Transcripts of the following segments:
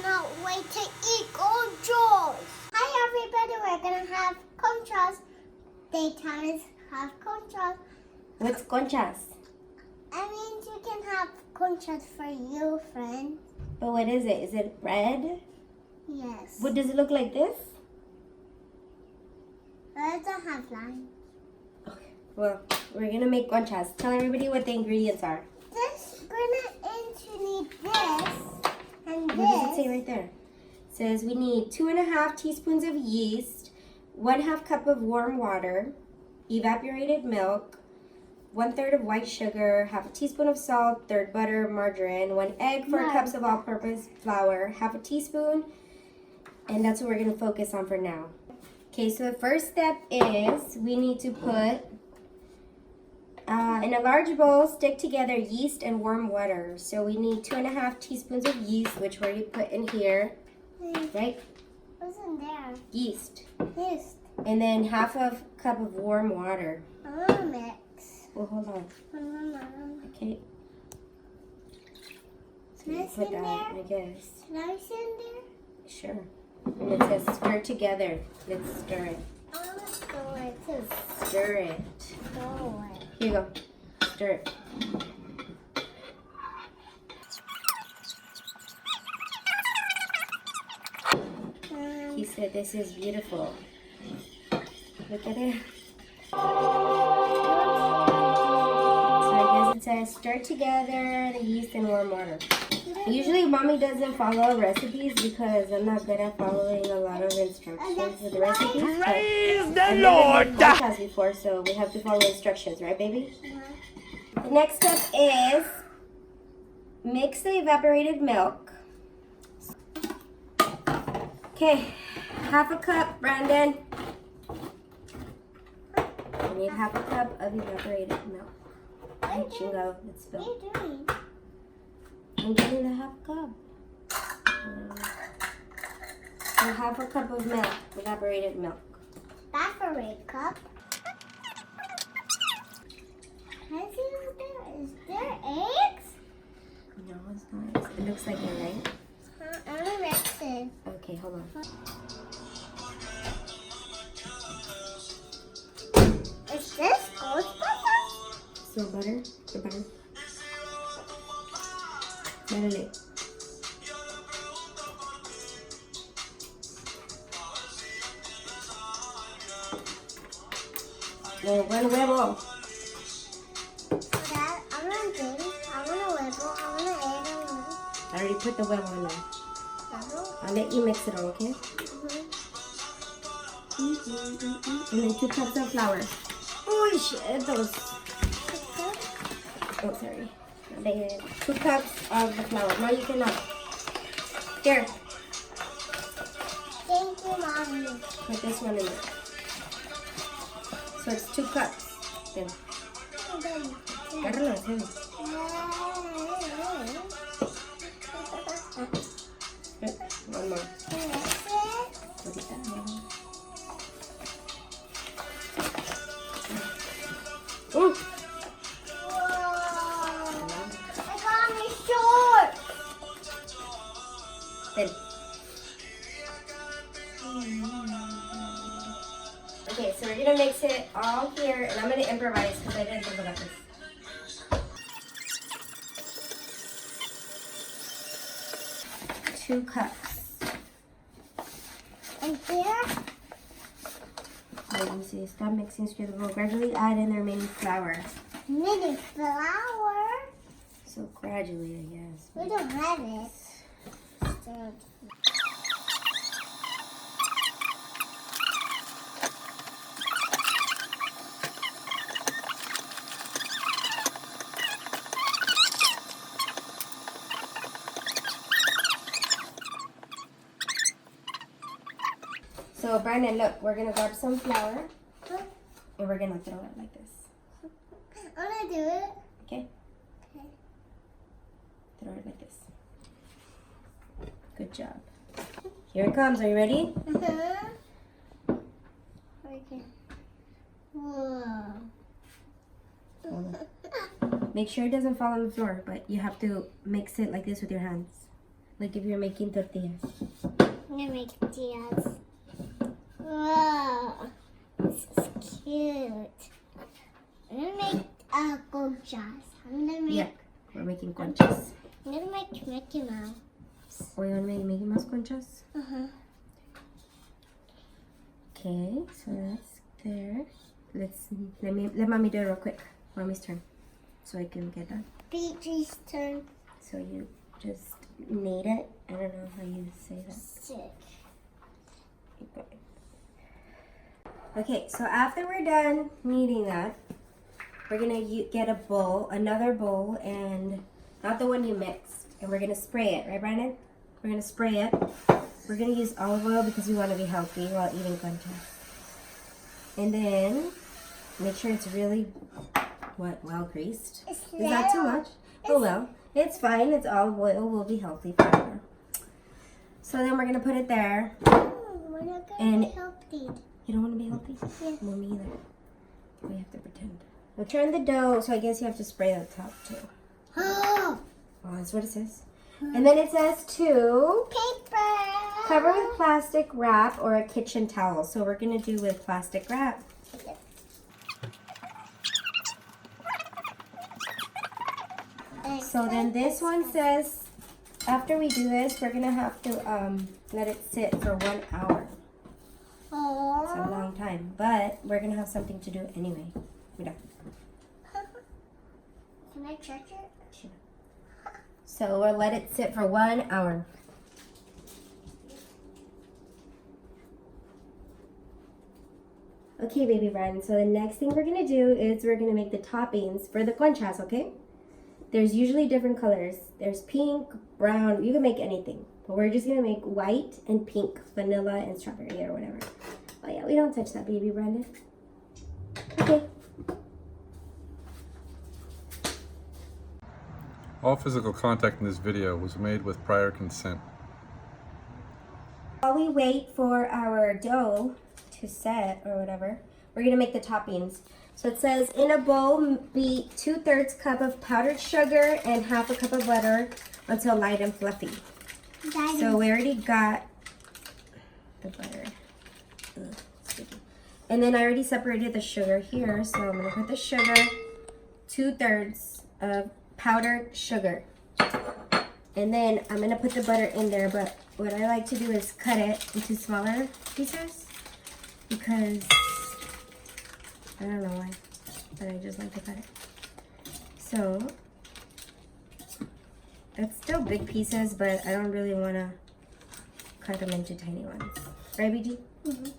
cannot wait to eat Conchas. Hi everybody, we're gonna have Conchas. Daytime have Conchas. What's Conchas? I mean, you can have Conchas for you, friend. But what is it? Is it red? Yes. What does it look like this? It doesn't have lines. Okay. Well, we're gonna make Conchas. Tell everybody what the ingredients are. We're going to need this and this. What does it say right there? It says we need 2.5 teaspoons of yeast, 1/2 cup of warm water, evaporated milk, 1/3 of white sugar, 1/2 teaspoon of salt, 1/3 butter, margarine, 1 egg, 4 cups of all-purpose flour, 1/2 teaspoon, and that's what we're gonna focus on for now. Okay, so the first step is we need to put in a large bowl, stick together yeast and warm water. So we need 2.5 teaspoons of yeast, which we already put in here, right? What's in there? Yeast. Yeast. And then 1/2 cup of warm water. I want to mix. Well, hold on. Okay. So Can I you sit put in that, there? I guess. Can I sit in there? Sure. And it says stir together. Let's stir it. I want to stir it too. Stir it. Stir it. Here you go. Stir it. He said this is beautiful. Look at it. So I guess it says stir together the yeast and warm water. Usually mommy doesn't follow recipes because I'm not good at following a lot of instructions with the recipes. Praise the I've Lord! never made Conchas before, so we have to follow instructions, right baby? The next step is mix the evaporated milk. Okay, 1/2 cup, Brandon. We need 1/2 cup of evaporated milk. Hey, Chingo, let's What are go. you doing? I'm getting the 1/2 cup. So 1/2 cup of milk, evaporated milk. Evaporate cup. Can I see what there is? There eggs? No, it's not. It looks like it, right? I want to mix it. Okay, hold on. Is this Ghostbusters? So butter, the butter. Dale. No, buen huevo. Dad, I want a drink. I want a huevo. I want an egg. I already put the huevo in there. I'll let you mix it all, okay? And then 2 cups of flour. Oh shit, those. Oh, sorry. Then 2 cups of the flour. No, you cannot. Here, Thank you, Mommy. put this one in there. So it's 2 cups. Then, agárralo, it's heavy. Good. One more. Ahorita, no. Ooh. I got me short. Then. Okay, so we're gonna mix it all here, and I'm gonna improvise because I didn't think about this. Two cups. And here, Let me see. Stop mixing through the bowl. Gradually add in the remaining flour. mini flour. So gradually, I guess. We don't have it. So, So Brandon, look, we're gonna grab some flour and we're gonna throw it like this. I want to do it. Okay? Okay. Throw it like this. Good job. Here it comes. Are you ready? Uh-huh. Okay. Whoa. Make sure it doesn't fall on the floor, but you have to mix it like this with your hands. Like if you're making tortillas. I'm gonna make tortillas. Wow, this is cute. I'm gonna make conchas. I'm gonna make. Yeah, we're making conchas. I'm gonna make Mickey Mouse. Oh, you want to make Mickey Mouse conchas? Okay, so that's there. Let mommy do it real quick. Mommy's turn, so I can get done. Beatrice's turn. So you just knead it. I don't know how you say that. Sick. Okay, so after we're done kneading that, we're gonna get a bowl, another bowl, and not the one you mixed, and we're gonna spray it, right, Brandon? We're gonna spray it. We're gonna use olive oil because we want to be healthy while eating conchas. And then make sure it's really well greased. Is that too much? Oh well, it's fine. It's olive oil. We'll be healthy forever. So then we're gonna put it there. We're not gonna be healthy. You don't want to be healthy? Yes. No, me either. We have to pretend. We'll turn the dough, so I guess you have to spray the top too. Oh, that's what it says. And then it says to paper. cover with plastic wrap or a kitchen towel. So we're gonna do with plastic wrap. So then this one says, after we do this, we're gonna have to let it sit for 1 hour. It's a long time, but we're gonna have something to do anyway. We're done. Can I touch it? Sure. So we'll let it sit for 1 hour. Okay, baby Brian. So the next thing we're gonna do is we're gonna make the toppings for the conchas, okay? There's usually different colors. There's pink, brown, you can make anything. But we're just gonna make white and pink, vanilla and strawberry or whatever. Oh yeah, we don't touch that, baby Brandon. Okay. All physical contact in this video was made with prior consent. While we wait for our dough to set or whatever, we're gonna make the toppings. So it says, in a bowl, beat 2/3 cup of powdered sugar and 1/2 cup of butter until light and fluffy. Daddy. So we already got the butter. Ugh, sticky. And then I already separated the sugar here, so I'm gonna put the sugar, 2/3 of powdered sugar. And then I'm gonna put the butter in there, but what I like to do is cut it into smaller pieces because I don't know why, but I just like to cut it. So it's still big pieces, but I don't really want to cut them into tiny ones. Right, BG? Mm-hmm.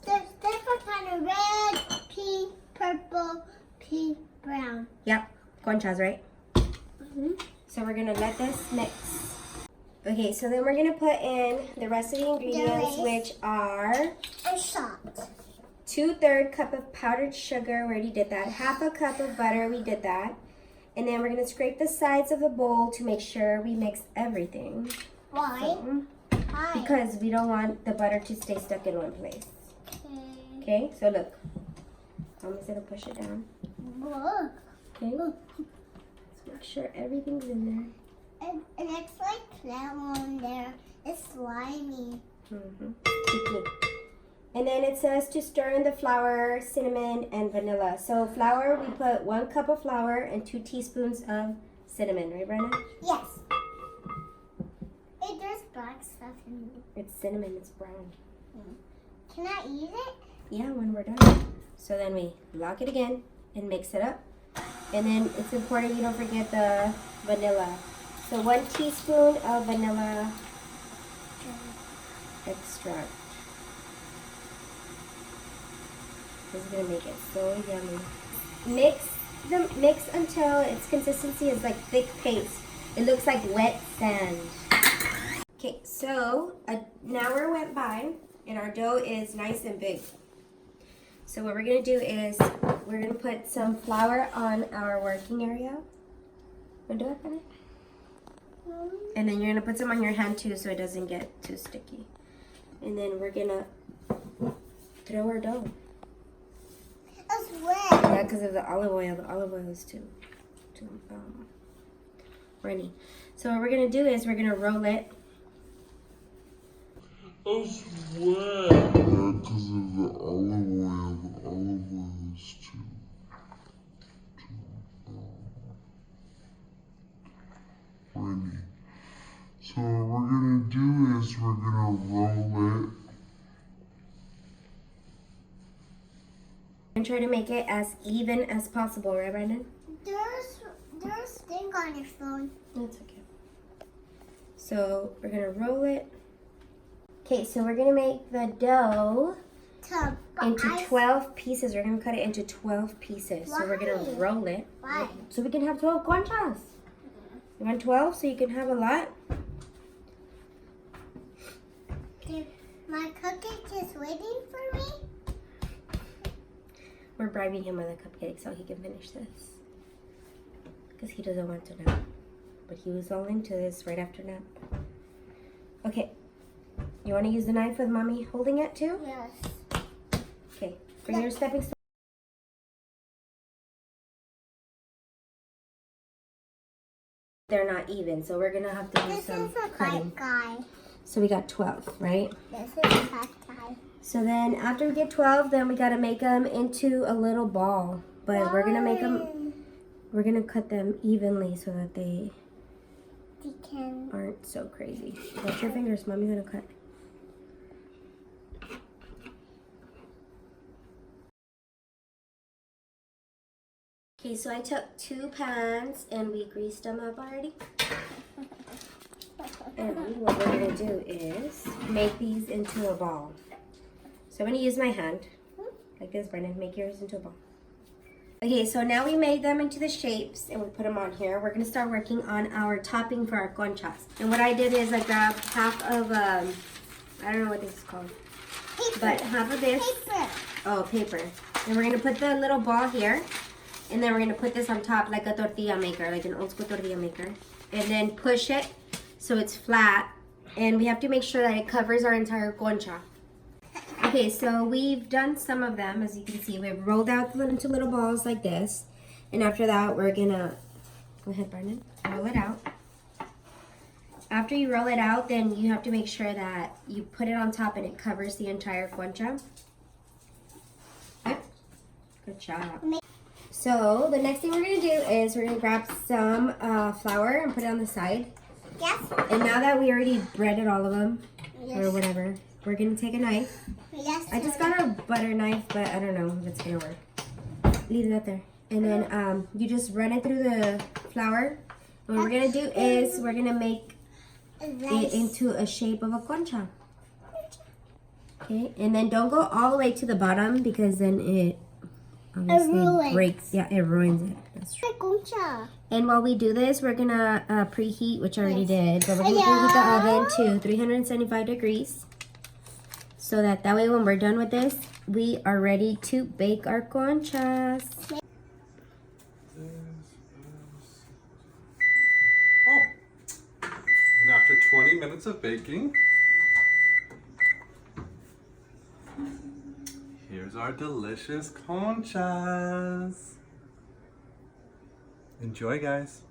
There's different kind of red, pink, purple, pink, brown. Yep, conchas, right? Mm-hmm. So we're gonna let this mix. Okay, so then we're gonna put in the rest of the ingredients, which are And salt. 2/3 cup of powdered sugar, we already did that. 1/2 cup of butter, we did that. And then we're gonna scrape the sides of the bowl to make sure we mix everything. Why? So, Why? because we don't want the butter to stay stuck in one place. Okay, so look. I'm just gonna push it down. Look. Okay. Let's make sure everything's in there. It looks like flour on there. It's slimy. Sticky. And then it says to stir in the flour, cinnamon, and vanilla. So flour, we put 1 cup of flour and 2 teaspoons of cinnamon, right, Brenna? Yes. Hey, there's black stuff in it. It's cinnamon, it's brown. Can I eat it? Yeah, when we're done. So then we lock it again and mix it up. And then it's important you don't forget the vanilla. So 1 teaspoon of vanilla extract. This is gonna make it so yummy. Mix until its consistency is like thick paste. It looks like wet sand. Okay, so an hour went by and our dough is nice and big. So what we're gonna do is we're gonna put some flour on our working area. Wanna do it, Bennett? And then you're gonna put some on your hand too so it doesn't get too sticky. And then we're gonna throw our dough. It's wet. Yeah, because of the olive oil. The olive oil is too Ready. So what we're gonna do is we're gonna roll it. I swear. Yeah, because of the olive oil. The olive oil is too ready. So what we're gonna do is we're gonna roll it. And try to make it as even as possible, right, Brandon? There's thing on your phone. That's okay. So we're gonna roll it. Okay, so we're gonna make the dough into 12 pieces. We're gonna cut it into 12 pieces. So we're gonna roll it. Why? So we can have 12 conchas. You want 12 so you can have a lot? My cupcake is waiting for me. We're bribing him with a cupcake so he can finish this. Because he doesn't want to nap. But he was all into this right after nap. Okay. You want to use the knife with mommy holding it too? Yes. Okay. Bring your stepping stone. They're not even, so we're going to have to do This some is a cutting. fat guy. So we got 12, right? This is a fat guy. So then after we get 12, then we got to make them into a little ball. But we're going to make them, we're going to cut them evenly so that they aren't so crazy. Watch your fingers, mommy's going to cut. Okay, so I took 2 pans and we greased them up already. And what we're going to do is make these into a ball. So I'm going to use my hand, like this, Brennan. Make yours into a ball. Okay, so now we made them into the shapes and we put them on here. We're going to start working on our topping for our conchas. And what I did is I grabbed half of, I don't know what this is called. Paper. But half of this. Paper. Oh, paper. And we're going to put the little ball here. And then we're going to put this on top like a tortilla maker, like an old school tortilla maker. And then push it so it's flat. And we have to make sure that it covers our entire concha. Okay, so we've done some of them. As you can see, we've rolled out into little balls like this. And after that, we're going to, go ahead, Brendan, roll it out. After you roll it out, then you have to make sure that you put it on top and it covers the entire concha. Okay. Good job. So the next thing we're going to do is we're going to grab some flour and put it on the side. Yes. And now that we already breaded all of them, Yes. or whatever, we're going to take a knife. Yes. I just got a butter knife, but I don't know if it's going to work. Leave that there. And then you just run it through the flour. And what we're going to do is we're going to make it into a shape of a concha. Okay, and then don't go all the way to the bottom because then it obviously breaks. Yeah, it ruins it. That's true. Concha. And while we do this, we're gonna preheat, which I already did, but we're gonna preheat the oven to 375 degrees, so that way when we're done with this, we are ready to bake our conchas. Oh, and after 20 minutes of baking, here's our delicious conchas. Enjoy, guys.